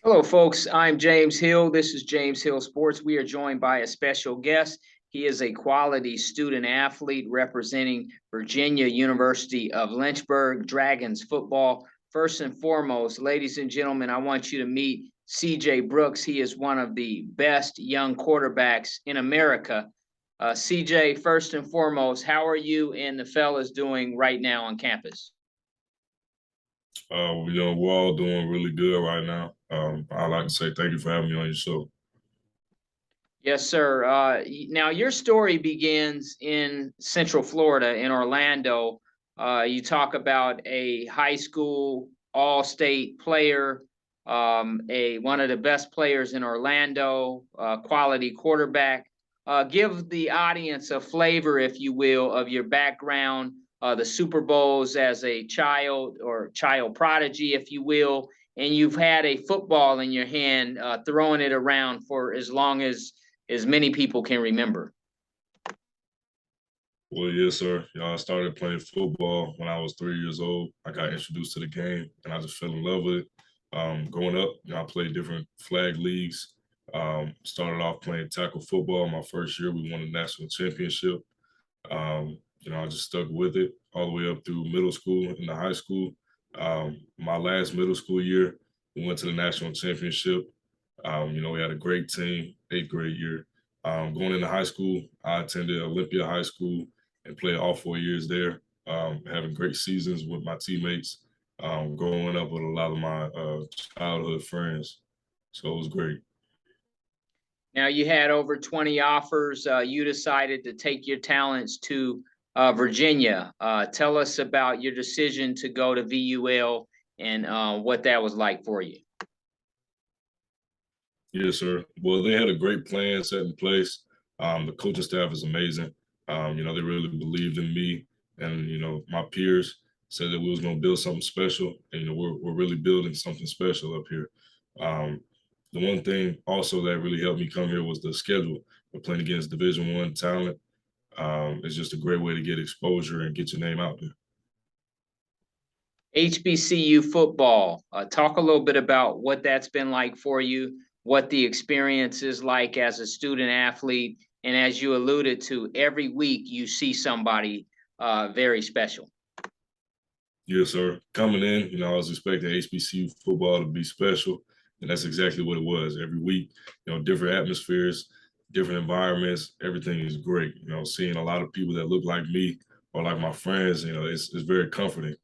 Hello, folks. I'm James Hill. This is James Hill Sports. We are joined by a special guest. He is a quality student athlete representing Virginia University of Lynchburg Dragons football. First and foremost, ladies and gentlemen, I want you to meet CJ Brooks. He is one of the best young quarterbacks in America. CJ, first and foremost, how are you and the fellas doing right now on campus? We're all doing really good right now. I'd like to say thank you for having me on your show. Yes, sir. Now, your story begins in Central Florida, in Orlando. You talk about a high school all-state player, a one of the best players in Orlando, quality quarterback. Give the audience a flavor, if you will, of your background, the Super Bowls as a child or child prodigy, if you will, and you've had a football in your hand, throwing it around for as many people can remember. Well, yes, sir. I started playing football when I was 3 years old. I got introduced to the game, and I just fell in love with it. Growing up, I played different flag leagues. Started off playing tackle football. My first year, we won the national championship. I just stuck with it all the way up through middle school and the high school. My last middle school year, we went to the national championship. We had a great team, eighth grade year. Going into high school, I attended Olympia High School and played all 4 years there, having great seasons with my teammates, growing up with a lot of my childhood friends. So it was great. Now, you had over 20 offers. You decided to take your talents to Virginia. Tell us about your decision to go to VUL and what that was like for you. Yes, sir. Well, they had a great plan set in place. The coaching staff is amazing. They really believed in me, and my peers said that we was going to build something special, and we're really building something special up here. Um, the one thing also that really helped me come here was the schedule. We're playing against Division I talent. It's just a great way to get exposure and get your name out there. HBCU football. Talk a little bit about what that's been like for you, what the experience is like as a student athlete, and as you alluded to, every week you see somebody very special. Yes, sir. Coming in, I was expecting HBCU football to be special, and that's exactly what it was. Every week, different atmospheres, different environments, everything is great. Seeing a lot of people that look like me or like my friends, it's very comforting.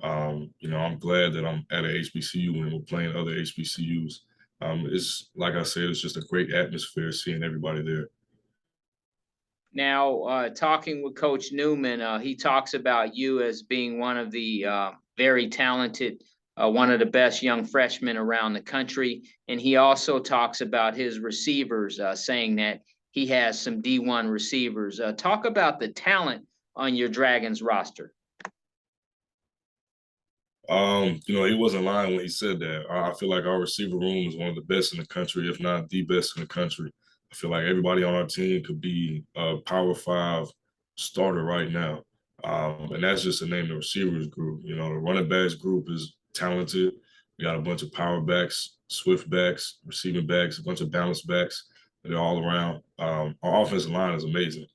I'm glad that I'm at a HBCU and we're playing other HBCUs. It's like I said, it's just a great atmosphere seeing everybody there. Now, talking with Coach Newman, he talks about you as being one of the very talented, one of the best young freshmen around the country. And he also talks about his receivers, saying that he has some D1 receivers. Talk about the talent on your Dragons roster. He wasn't lying when he said that. I feel like our receiver room is one of the best in the country, if not the best in the country. I feel like everybody on our team could be a Power Five starter right now. And that's just to name the receivers group. The running backs group is talented. We got a bunch of power backs, swift backs, receiving backs, a bunch of balance backs. They're all around. Our offensive line is amazing.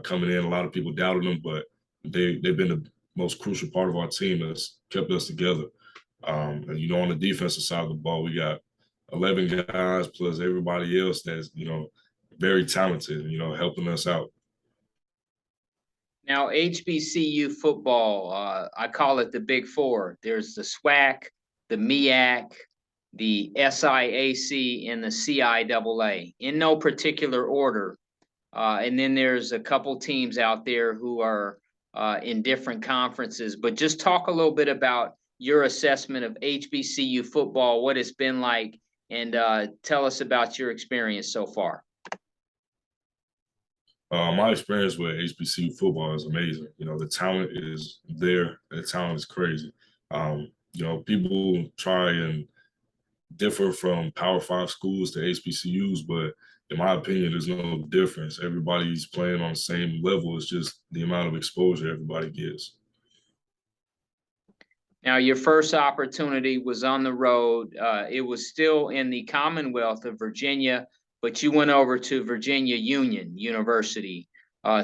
Coming in, a lot of people doubted them, but they've been the most crucial part of our team that's kept us together. And on the defensive side of the ball, we got 11 guys plus everybody else that's very talented, helping us out. Now, HBCU football, I call it the Big Four. There's the SWAC, the MEAC, the SIAC, and the CIAA, in no particular order. And then there's a couple teams out there who are in different conferences. But just talk a little bit about your assessment of HBCU football, what it's been like, and tell us about your experience so far. My experience with HBCU football is amazing. The talent is there. The talent is crazy. People try and differ from Power Five schools to HBCUs, but in my opinion, there's no difference. Everybody's playing on the same level. It's just the amount of exposure everybody gets. Now, your first opportunity was on the road. It was still in the Commonwealth of Virginia, but you went over to Virginia Union University.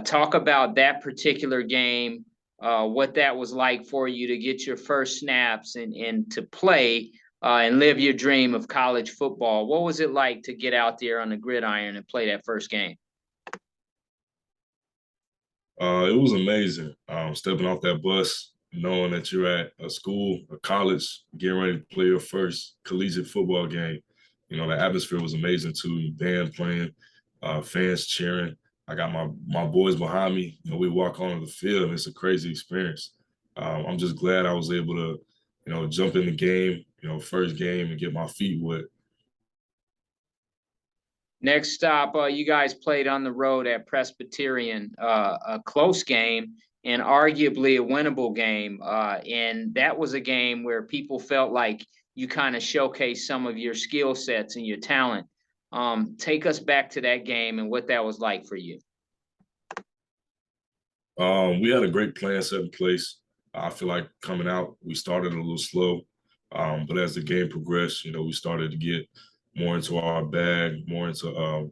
Talk about that particular game, what that was like for you to get your first snaps and to play and live your dream of college football. What was it like to get out there on the gridiron and play that first game? It was amazing. Stepping off that bus, knowing that you're at a school, a college, getting ready to play your first collegiate football game. You know, the atmosphere was amazing too. Band playing, fans cheering. I got my boys behind me. You know, we walk onto the field, and it's a crazy experience. I'm just glad I was able to, jump in the game. First game and get my feet wet. Next stop, you guys played on the road at Presbyterian, a close game and arguably a winnable game. And that was a game where people felt like you kind of showcased some of your skill sets and your talent. Take us back to that game and what that was like for you. We had a great plan set in place. I feel like coming out, we started a little slow, but as the game progressed, we started to get more into our bag, more into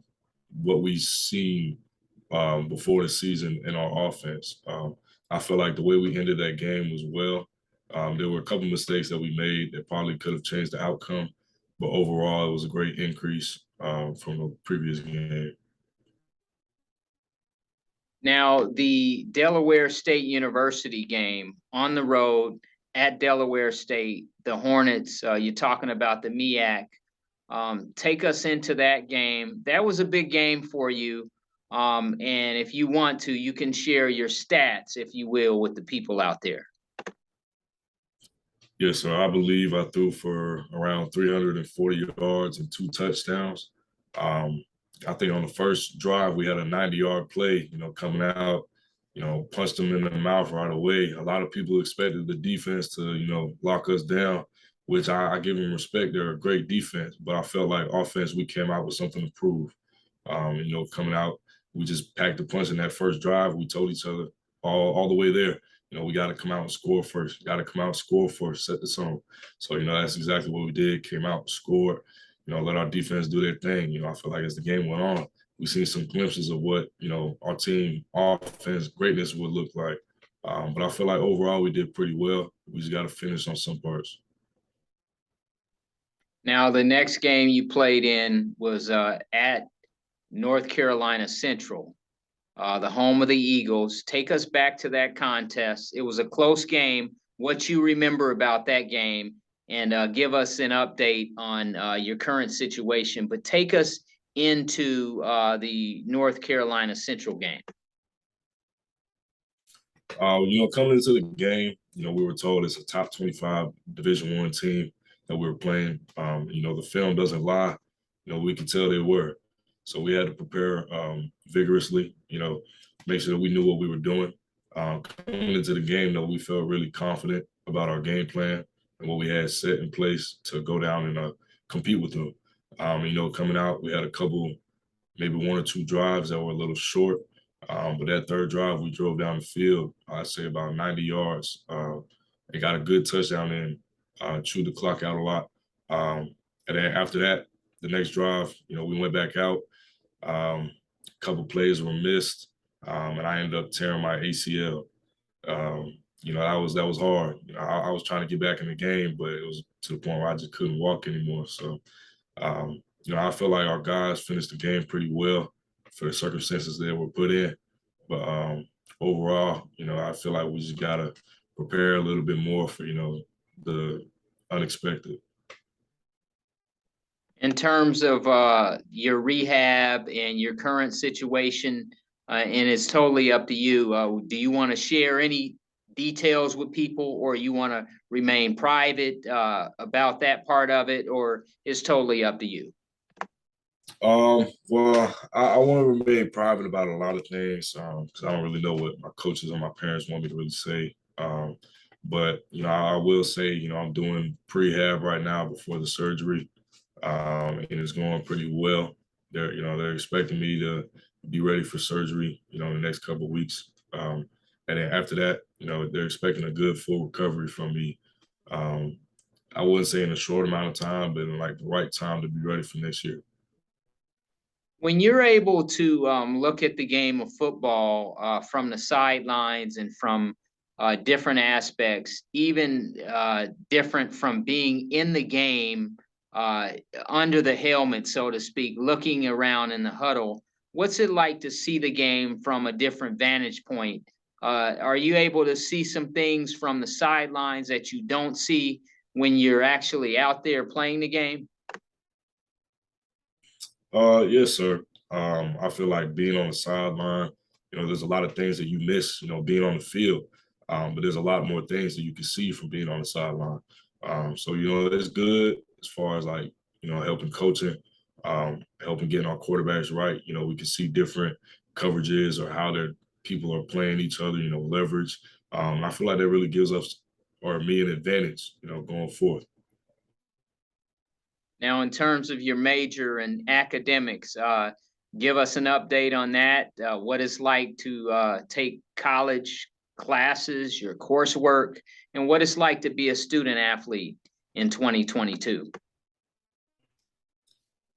what we seen before the season in our offense. I feel like the way we ended that game was well. There were a couple mistakes that we made that probably could have changed the outcome, but overall, it was a great increase from the previous game. Now, the Delaware State University game on the road at Delaware State, the Hornets, you're talking about the MEAC. Take us into that game. That was a big game for you. And if you want to, you can share your stats, if you will, with the people out there. Yes, sir. I believe I threw for around 340 yards and 2 touchdowns. Um, I think on the first drive, we had a 90-yard play, coming out, punched them in the mouth right away. A lot of people expected the defense to, lock us down, which I give them respect. They're a great defense, but I felt like offense, we came out with something to prove. Coming out, we just packed the punch in that first drive. We told each other all the way there, we got to come out and score first. Got to come out and score first, set the tone. So, that's exactly what we did. Came out, scored, let our defense do their thing. I feel like as the game went on, we seen some glimpses of what, our team offense greatness would look like. But I feel like overall we did pretty well. We just got to finish on some parts. Now, the next game you played in was at North Carolina Central, the home of the Eagles. Take us back to that contest. It was a close game. What you remember about that game, and give us an update on your current situation. But take us into the North Carolina Central game. Coming into the game, we were told it's a top 25 Division I team that we were playing. The film doesn't lie. We could tell they were. So we had to prepare vigorously, make sure that we knew what we were doing. Coming into the game, though, we felt really confident about our game plan and what we had set in place to go down and compete with them. Coming out, we had a couple, maybe 1 or 2 drives that were a little short. But that third drive, we drove down the field, I'd say about 90 yards. And got a good touchdown in, chewed the clock out a lot. And then after that, the next drive, we went back out. A couple plays were missed, and I ended up tearing my ACL. That was hard. I was trying to get back in the game, but it was to the point where I just couldn't walk anymore. So, I feel like our guys finished the game pretty well for the circumstances they were put in. But overall, I feel like we just gotta prepare a little bit more for, the unexpected. In terms of your rehab and your current situation, and it's totally up to you. Do you want to share any details with people, or you want to remain private about that part of it, or it's totally up to you? Well, I want to remain private about a lot of things because I don't really know what my coaches or my parents want me to really say. But I will say, I'm doing prehab right now before the surgery, and it's going pretty well. They're expecting me to be ready for surgery, in the next couple of weeks. And then after that, they're expecting a good full recovery from me Um, I wouldn't say in a short amount of time, but in like the right time to be ready for next year. When you're able to look at the game of football from the sidelines and from different aspects, even different from being in the game uh, under the helmet, so to speak, looking around in the huddle, what's it like to see the game from a different vantage point? Are you able to see some things from the sidelines that you don't see when you're actually out there playing the game? Yes, sir. I feel like being on the sideline, there's a lot of things that you miss, being on the field. But there's a lot more things that you can see from being on the sideline. So, it's good as far as like, helping coaching, helping getting our quarterbacks right. We can see different coverages or how their people are playing each other, leverage. I feel like that really gives us or me an advantage, going forward. Now, in terms of your major and academics, give us an update on that. What it's like to take college classes, your coursework, and what it's like to be a student athlete in 2022.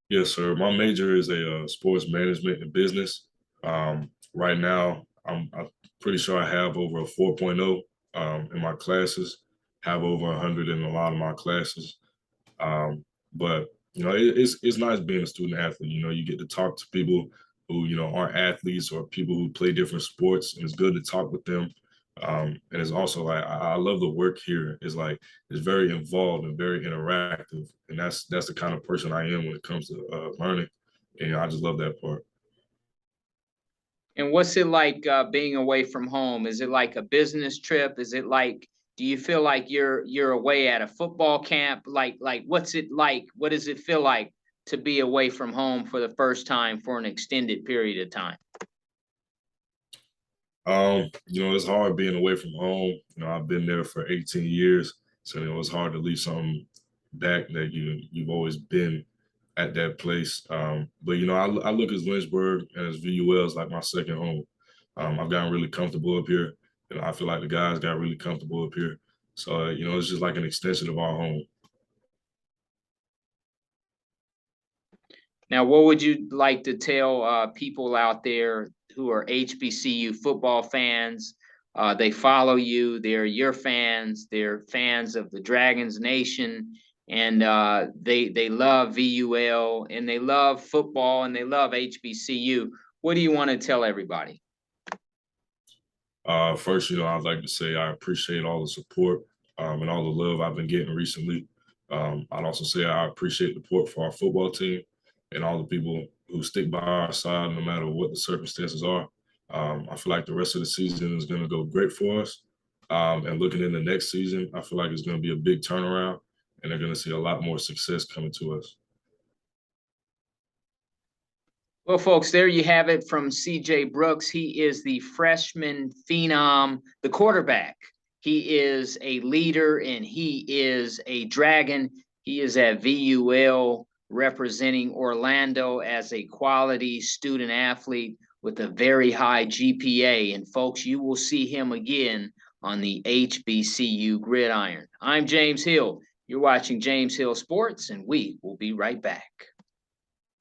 Yes, sir. My major is a sports management and business. Right now, I'm pretty sure I have over a 4.0 in my classes, have over 100 in a lot of my classes. But it's nice being a student athlete. You get to talk to people who aren't athletes or people who play different sports, and it's good to talk with them. And it's also like I love the work here. It's very involved and very interactive, and that's the kind of person I am when it comes to learning. And I just love that part. And what's it like being away from home? Is it like a business trip? Is it like, do you feel like you're away at a football camp? Like what's it like? What does it feel like to be away from home for the first time for an extended period of time? It's hard being away from home. I've been there for 18 years, so it's hard to leave something back that you've always been at that place. But I look at Lynchburg and as VUL as like my second home. I've gotten really comfortable up here. I feel like the guys got really comfortable up here. So it's just like an extension of our home. Now, what would you like to tell people out there who are HBCU football fans? They follow you, they're your fans, they're fans of the Dragons Nation, and they love VUL and they love football and they love HBCU. What do you want to tell everybody? First, I'd like to say I appreciate all the support and all the love I've been getting recently. I'd also say I appreciate the support for our football team and all the people who stick by our side no matter what the circumstances are. I feel like the rest of the season is going to go great for us. And looking in the next season, I feel like it's going to be a big turnaround and they're going to see a lot more success coming to us. Well, folks, there you have it from CJ Brooks. He is the freshman phenom, the quarterback. He is a leader and he is a dragon. He is at VUL representing Orlando as a quality student athlete with a very high GPA. And folks, you will see him again on the HBCU gridiron. I'm James Hill. You're watching James Hill Sports, and we will be right back.